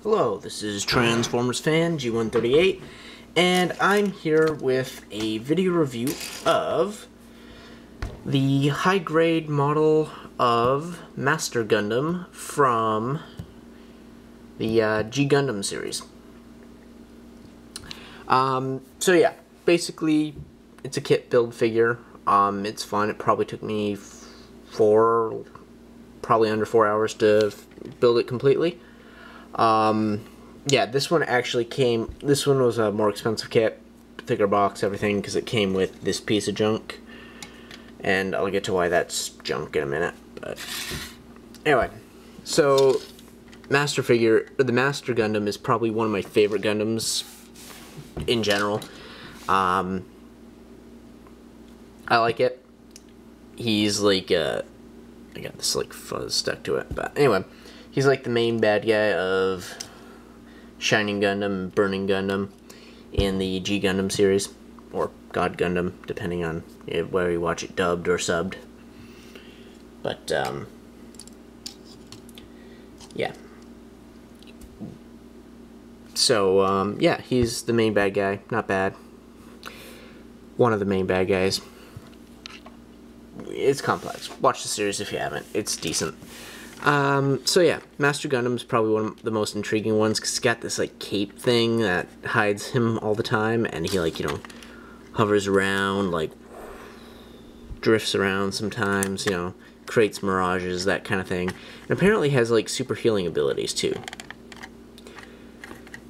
Hello, this is Transformers fan G138, and I'm here with a video review of the high-grade model of Master Gundam from the G Gundam series. So yeah, basically, it's a kit build figure. It's fun. It probably took me probably under 4 hours to build it completely. Yeah, this one actually came, this one was a more expensive kit, thicker box, everything, because it came with this piece of junk, and I'll get to why that's junk in a minute, but anyway, so the Master Gundam is probably one of my favorite Gundams in general. I like it. He's like, I got this like fuzz stuck to it, but anyway, he's like the main bad guy of Shining Gundam, Burning Gundam in the G Gundam series, or God Gundam, depending on whether you watch it dubbed or subbed. But, yeah. So, yeah, he's the main bad guy. Not bad. One of the main bad guys. It's complex. Watch the series if you haven't. It's decent. So yeah, Master Gundam is probably one of the most intriguing ones, because he's got this, like, cape thing that hides him all the time, and he, like, you know, hovers around, like, drifts around sometimes, you know, creates mirages, that kind of thing. And apparently has, like, super healing abilities, too.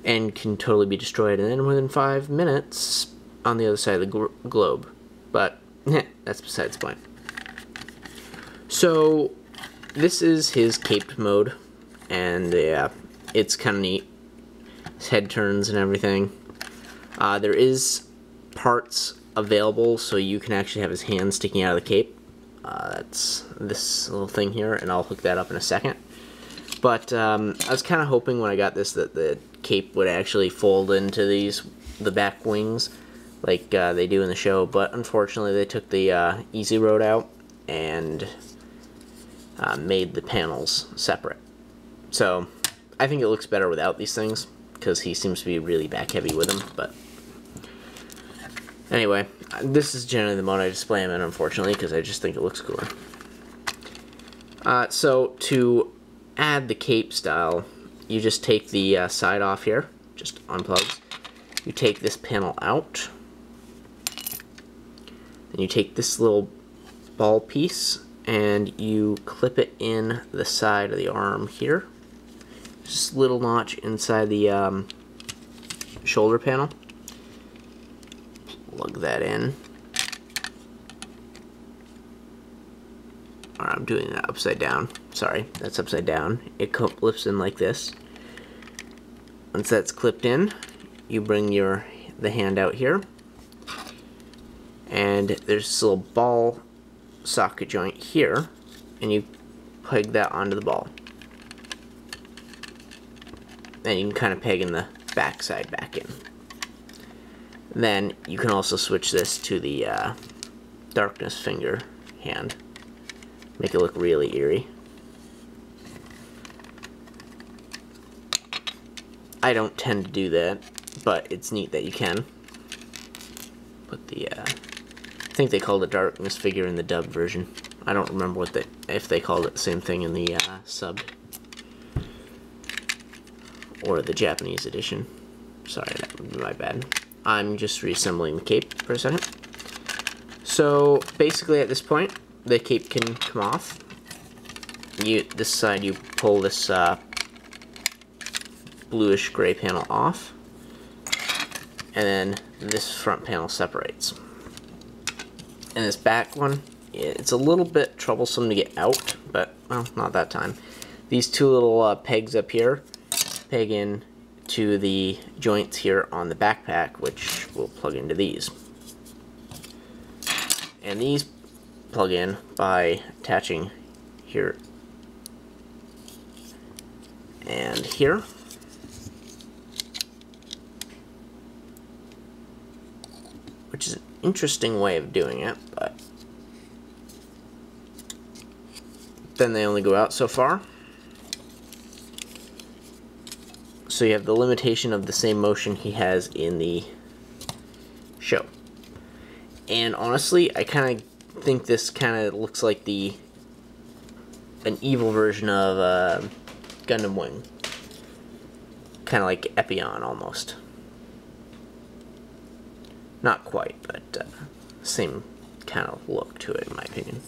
And can totally be destroyed, and then within 5 minutes, on the other side of the globe. But, that's besides the point. So, this is his caped mode, and yeah, it's kind of neat. His head turns and everything. There is parts available, so you can actually have his hand sticking out of the cape. That's this little thing here, and I'll hook that up in a second. But I was kind of hoping when I got this that the cape would actually fold into the back wings, like they do in the show, but unfortunately they took the easy road out and made the panels separate. So I think it looks better without these things, because he seems to be really back heavy with them. But anyway, this is generally the mode I display him in, unfortunately, because I just think it looks cooler. So to add the cape style, you just take the side off here, just unplugs. You take this panel out, and you take this little ball piece and you clip it in the side of the arm here. Just a little notch inside the shoulder panel. Plug that in. Or I'm doing that upside down. Sorry, that's upside down. It clips in like this. Once that's clipped in, you bring the hand out here, and there's this little ball socket joint here, and you peg that onto the ball. And you can kind of peg in the back side back in. Then you can also switch this to the darkness finger hand. Make it look really eerie. I don't tend to do that, but it's neat that you can. Put the I think they called it darkness figure in the dubbed version. I don't remember if they called it the same thing in the subbed or the Japanese edition. Sorry, that would be my bad. I'm just reassembling the cape for a second. So basically, at this point, the cape can come off. This side, you pull this bluish gray panel off, and then this front panel separates. And this back one, it's a little bit troublesome to get out, but, well, not that time. These two little pegs up here peg in to the joints here on the backpack, which will plug into these. And these plug in by attaching here and here. Which is an interesting way of doing it, but then they only go out so far. So you have the limitation of the same motion he has in the show. And honestly, I kind of think this kind of looks like an evil version of Gundam Wing. Kind of like Epion, almost. Not quite, but same kind of look to it, in my opinion.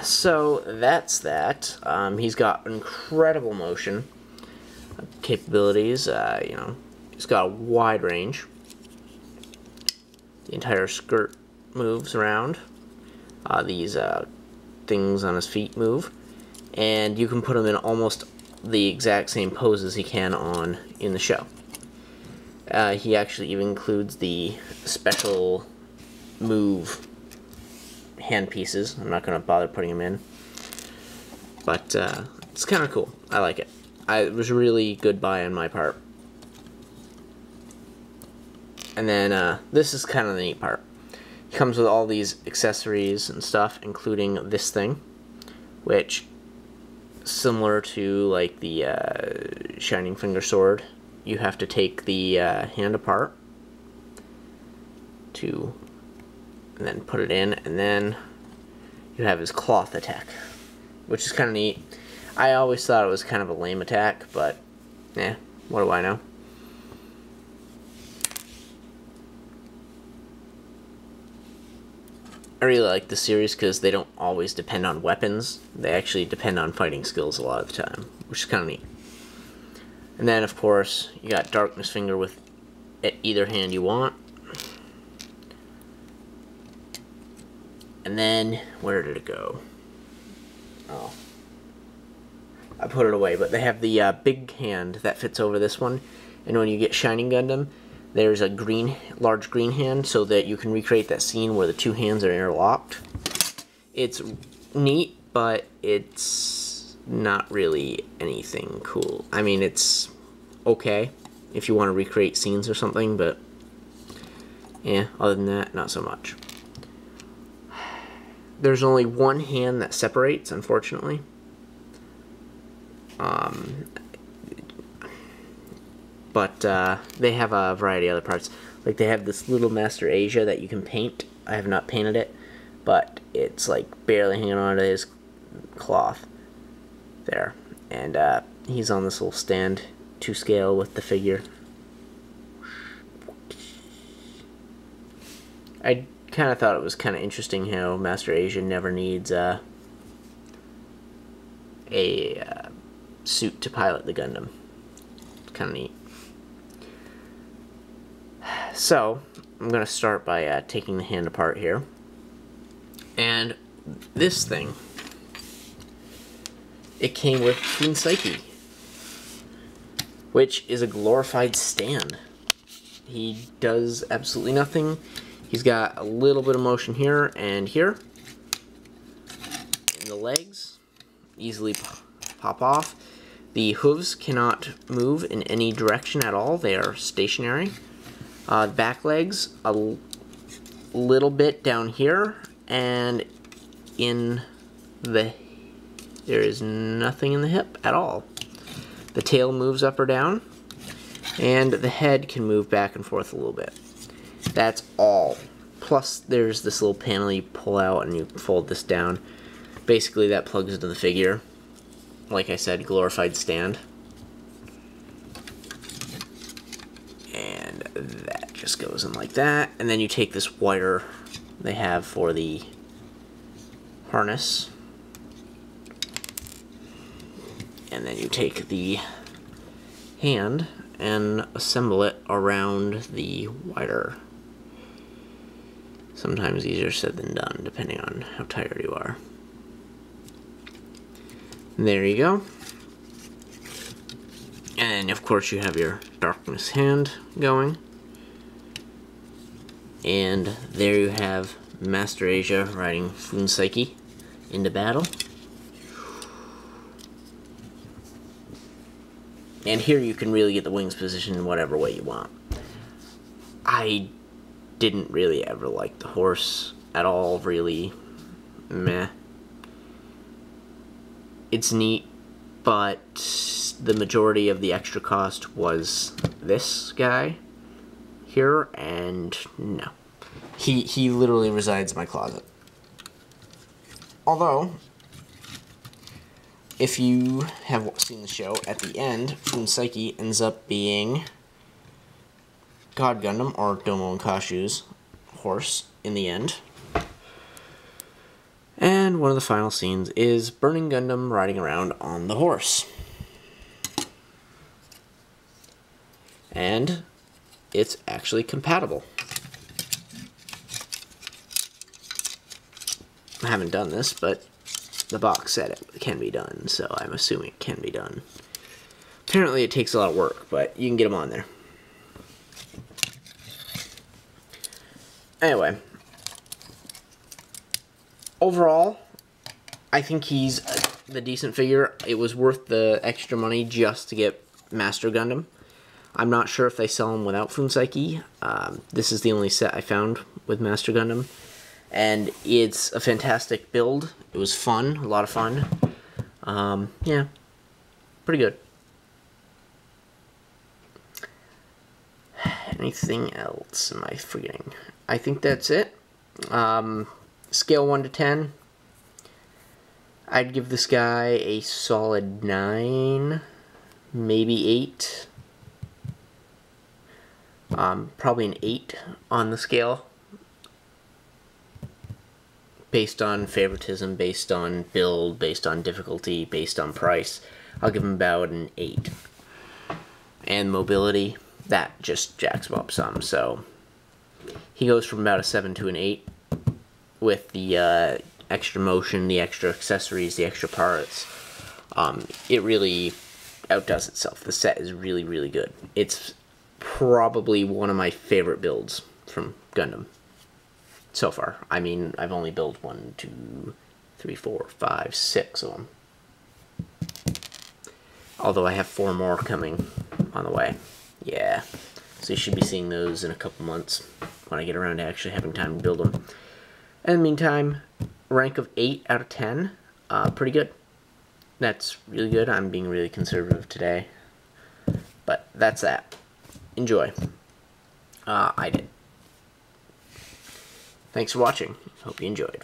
So that's that. He's got incredible motion capabilities. You know, he's got a wide range. The entire skirt moves around. These things on his feet move, and you can put him in almost the exact same poses he can in the show. He actually even includes the special move hand pieces. I'm not going to bother putting them in, but it's kind of cool. I like it. It was a really good buy on my part. And then this is kind of the neat part. It comes with all these accessories and stuff, including this thing, which, similar to like the Shining Finger Sword, you have to take the hand apart and then put it in, and then you have his cloth attack, which is kind of neat. I always thought it was kind of a lame attack, but what do I know? I really like this series because they don't always depend on weapons. They actually depend on fighting skills a lot of the time, which is kind of neat. And then, of course, you got Darkness Finger with either hand you want. And then, where did it go? Oh. I put it away, but they have the big hand that fits over this one. And when you get Shining Gundam, there's a large green hand, so that you can recreate that scene where the two hands are interlocked. It's neat, but it's not really anything cool. I mean, it's okay if you want to recreate scenes or something, but yeah, other than that, not so much. There's only one hand that separates, unfortunately. But they have a variety of other parts. Like, they have this little Master Asia that you can paint. I have not painted it, but it's like barely hanging onto his cloth there. And he's on this little stand to scale with the figure. I kind of thought it was kind of interesting how Master Asia never needs a suit to pilot the Gundam. It's kind of neat. So, I'm going to start by taking the hand apart here. And this thing, it came with Queen Psyche, which is a glorified stand. He does absolutely nothing. He's got a little bit of motion here and here. In the legs, easily pop off. The hooves cannot move in any direction at all. They are stationary. Back legs, a little bit down here, and there is nothing in the hip at all. The tail moves up or down, and the head can move back and forth a little bit. That's all. Plus, there's this little panel you pull out and you fold this down. Basically, that plugs into the figure. Like I said, glorified stand. And that just goes in like that. And then you take this wire they have for the harness. And then you take the hand and assemble it around the wire. Sometimes easier said than done, depending on how tired you are. There you go. And of course you have your darkness hand going. And there you have Master Asia riding Queen Psyche into battle. And here you can really get the wings positioned in whatever way you want. I didn't really ever like the horse at all, really. Meh. It's neat, but the majority of the extra cost was this guy here, and no. He literally resides in my closet. Although, if you have seen the show, at the end, Psyche ends up being God Gundam, or Domo and Kashu's horse, in the end. And one of the final scenes is Burning Gundam riding around on the horse. And it's actually compatible. I haven't done this, but the box said it can be done, so I'm assuming it can be done. Apparently it takes a lot of work, but you can get them on there. Anyway, overall, I think he's the decent figure. It was worth the extra money just to get Master Gundam. I'm not sure if they sell them without Psyche. This is the only set I found with Master Gundam. And it's a fantastic build. It was fun, a lot of fun. Yeah, pretty good. Anything else am I forgetting? I think that's it. Scale 1 to 10. I'd give this guy a solid 9, maybe 8. Probably an 8 on the scale. Based on favoritism, based on build, based on difficulty, based on price, I'll give him about an 8. And mobility, that just jacks him up some, so he goes from about a 7 to an 8 with the extra motion, the extra accessories, the extra parts. It really outdoes itself. The set is really, really good. It's probably one of my favorite builds from Gundam so far. I mean, I've only built 1, 2, 3, 4, 5, 6 of them. Although I have 4 more coming on the way. Yeah. So you should be seeing those in a couple months when I get around to actually having time to build them. In the meantime, rank of 8 out of 10. Pretty good. That's really good. I'm being really conservative today. But that's that. Enjoy. I did. Thanks for watching. Hope you enjoyed.